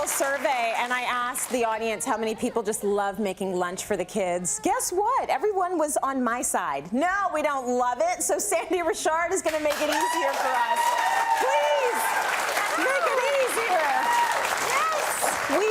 survey and I asked the audience how many people just love making lunch for the kids. Guess what? Everyone was on my side. No, we don't love it. So Sandi Richard is going to make it easier for us. Please, make it easier. Yes. We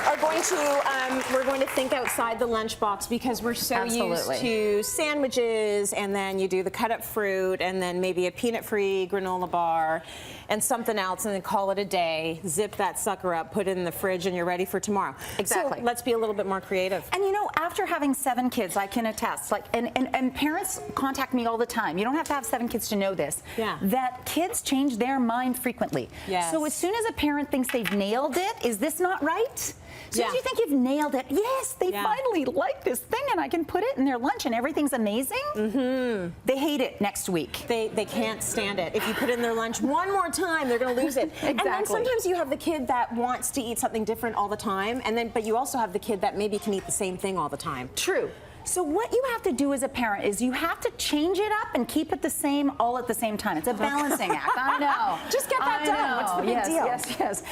are going to, we're going to think outside the lunchbox because we're so used to sandwiches, and then you do the cut up fruit, and then maybe a peanut-free granola bar, and something else, and then call it a day. Zip that sucker up, put it in the fridge, and you're ready for tomorrow. Exactly. So let's be a little bit more creative. And you know, after having 7 kids, I can attest, like, and parents contact me all the time. You don't have to have 7 kids to know this. Yeah. That kids change their mind frequently. Yes. So as soon as a parent thinks they've nailed it, is this not right? As soon as you think you've nailed it, yes, they finally like this thing, and I can put it in their lunch, and everything's amazing. Mm-hmm. They hate it next week. They can't stand it. If you put it in their lunch one more time, they're going to lose it. Exactly. And then sometimes you have the kid that wants to eat something different all the time, and then but you also have the kid that maybe can eat the same thing all the time. True. So what you have to do as a parent is you have to change it up and keep it the same all at the same time. It's a balancing act. I know. Just get that done. What's the big deal? Yes.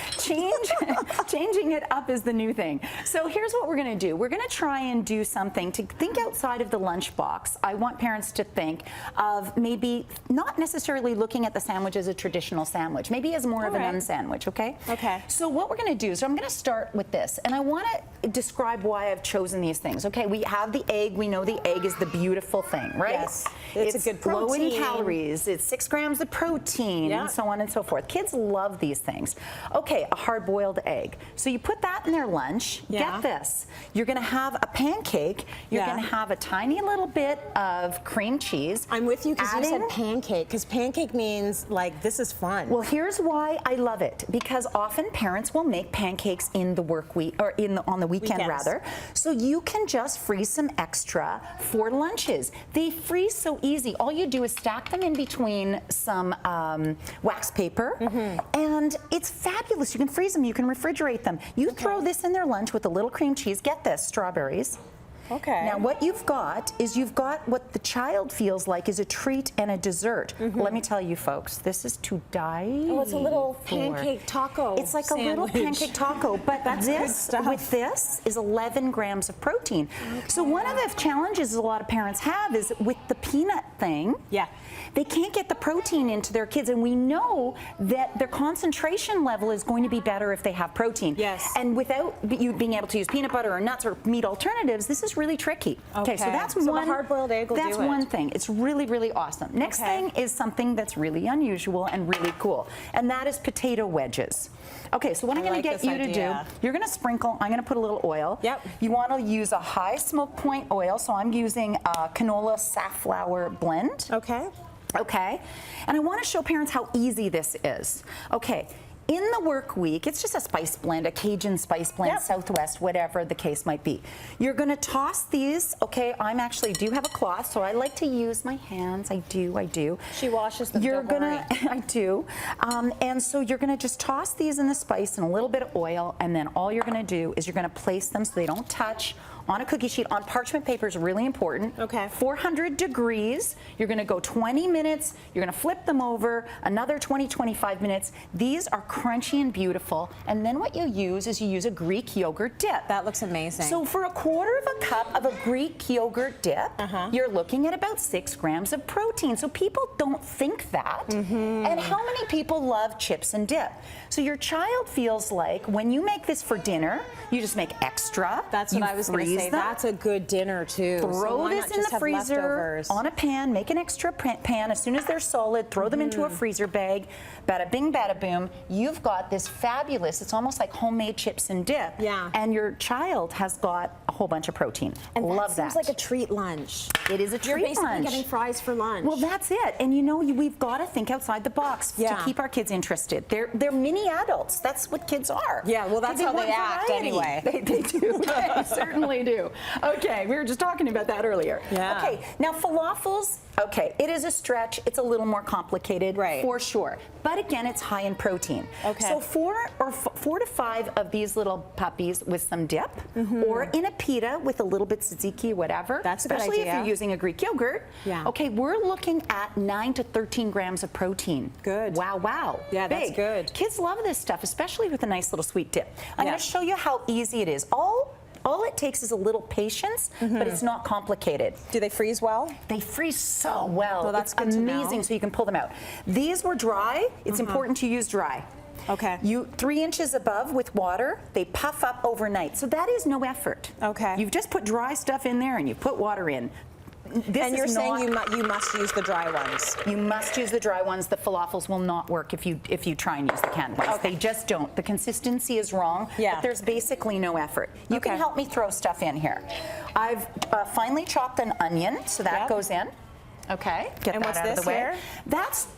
Changing it up is the new thing. So here's what we're going to do. We're going to try and do something to think outside of the lunchbox. I want parents to think of maybe not necessarily looking at the sandwich as a traditional sandwich, maybe as more of an unsandwich, okay? Okay. So what we're going to do is I'm going to start with this, and I want to describe why I've chosen these things. Okay, we have the egg. We know the egg is the beautiful thing, right? Yes. It's a good protein. Low in calories. It's 6 grams of protein, and so on and so forth. Kids love these things. Okay, a hard-boiled egg. So you put that in their lunch. Get this. You're going to have a pancake. You're going to have a tiny little bit of cream cheese. I'm with you because you said pancake, because pancake means, like, this is fun. Well, here's why I love it, because often parents will make pancakes in the work week, or on the weekend rather. So you can just freeze some extra for lunches. They freeze so easy. All you do is stack them in between some wax paper, and it's fabulous. You can freeze them, you can refrigerate them. You throw this in their lunch with a little cream cheese. Get this, strawberries. Okay. Now what you've got is what the child feels like is a treat and a dessert. Let me tell you folks, this is to die Oh, it's a little for. pancake taco. It's like sandwich. a little pancake taco, but That's good this stuff. with this is 11 grams of protein. So one of the challenges a lot of parents have is with the peanut thing. Yeah. They can't get the protein into their kids, and we know that their concentration level is going to be better if they have protein. Yes. And without you being able to use peanut butter or nuts or meat alternatives, this is really tricky. Okay, so that's so one. the hard-boiled egg will do it. That's one thing. It's really, really awesome. Next thing is something that's really unusual and really cool, and that is potato wedges. Okay, so what I'm going to get you to do, you're going to sprinkle, I'm going to put a little oil. Yep. You want to use a high smoke point oil, so I'm using a canola safflower blend. Okay. Okay, and I want to show parents how easy this is. Okay, in the work week, it's just a spice blend, a Cajun spice blend, Southwest, whatever the case might be. You're going to toss these. Okay, do have a cloth, so I like to use my hands. I do. She washes them. You're gonna, I do, and so you're gonna just toss these in the spice and a little bit of oil, and then all you're gonna do is you're gonna place them so they don't touch on a cookie sheet. On parchment paper is really important. Okay. 400 degrees. You're gonna go 20 minutes. You're gonna flip them over, another 20-25 minutes. These are crunchy and beautiful. And then what you use is you use a Greek yogurt dip. That looks amazing. So for a quarter of a cup of a Greek yogurt dip, you're looking at about 6 grams of protein. So people don't think that. And how many people love chips and dip? So your child feels like when you make this for dinner, you just make extra. That's what I was going to say. That's a good dinner too. Throw this in the freezer on a pan, make an extra pan. As soon as they're solid, throw them into a freezer bag. Bada bing, bada boom. You've got this fabulous, it's almost like homemade chips and dip. Yeah. And your child has got a whole bunch of protein. And love that. Seems like a treat lunch. It is a treat lunch. You're basically lunch. getting fries for lunch. Well, that's it. And you know, we've got to think outside the box to keep our kids interested. They're mini adults. That's what kids are. Yeah, well, that's how they act anyway. They do. They certainly do. do? Okay, we were just talking about that earlier. Yeah. Okay, now falafels, okay, it is a stretch. It's a little more complicated, right, for sure. But again, it's high in protein. Okay. So 4 to 5 of these little puppies with some dip, or in a pita with a little bit tzatziki, whatever. That's a good especially idea. if you're using a Greek yogurt. Yeah. Okay, we're looking at 9 to 13 grams of protein. Good. Wow, wow. Yeah, that's Big. good. Kids love this stuff, especially with a nice little sweet dip. I'm Yeah. going to show you how easy it is. All it takes is a little patience, but it's not complicated. Do they freeze well? They freeze so well. Well, that's it's good to know. amazing, so you can pull them out. These were dry. It's important to use dry. Okay. 3 inches above with water, they puff up overnight. So that is no effort. Okay. You've just put dry stuff in there and you put water in. And you're saying you must use the dry ones. You must use the dry ones. The falafels will not work if you try and use the canned ones. Okay. They just don't. The consistency is wrong. Yeah. But there's basically no effort. You can help me throw stuff in here. I've finely chopped an onion, so that goes in. Okay. Get and that what's out this of the way. here? That's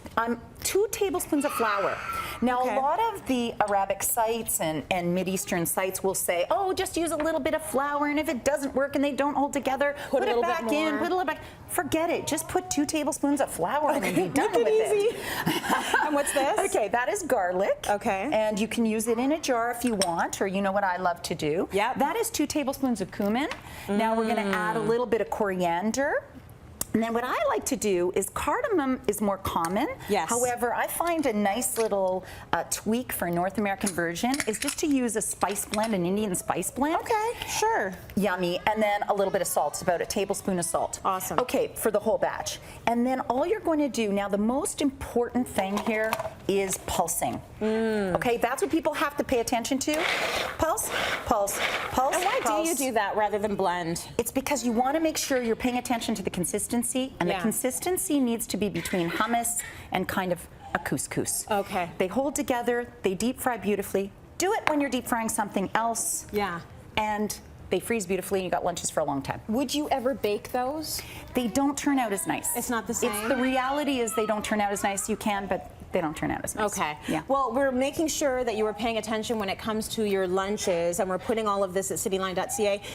2 tablespoons of flour. Now, Okay. a lot of the Arabic sites and Mideastern sites will say, oh, just use a little bit of flour, and if it doesn't work and they don't hold together, put it back in, put a little back. Forget it. Just put 2 tablespoons of flour in and be done with it. And what's this? Okay, that is garlic. Okay. And you can use it in a jar if you want, or you know what I love to do. Yep. That is 2 tablespoons of cumin. Now we're going to add a little bit of coriander. And then what I like to do is cardamom is more common. Yes. However, I find a nice little tweak for a North American version is just to use a spice blend, an Indian spice blend. Okay, sure. Yummy. And then a little bit of salt. It's about a tablespoon of salt. Awesome. Okay, for the whole batch. And then all you're going to do, now the most important thing here is pulsing. Okay, that's what people have to pay attention to. Pulse, pulse, pulse, And why pulse. do you do that rather than blend? It's because you want to make sure you're paying attention to the consistency, and the consistency needs to be between hummus and kind of a couscous. Okay. They hold together, they deep fry beautifully. Do it when you're deep frying something else. Yeah. And they freeze beautifully and you got lunches for a long time. Would you ever bake those? They don't turn out as nice. It's not the same? The reality is they don't turn out as nice. You can, but they don't turn out as nice. Okay. Yeah. Well, we're making sure that you are paying attention when it comes to your lunches, and we're putting all of this at cityline.ca.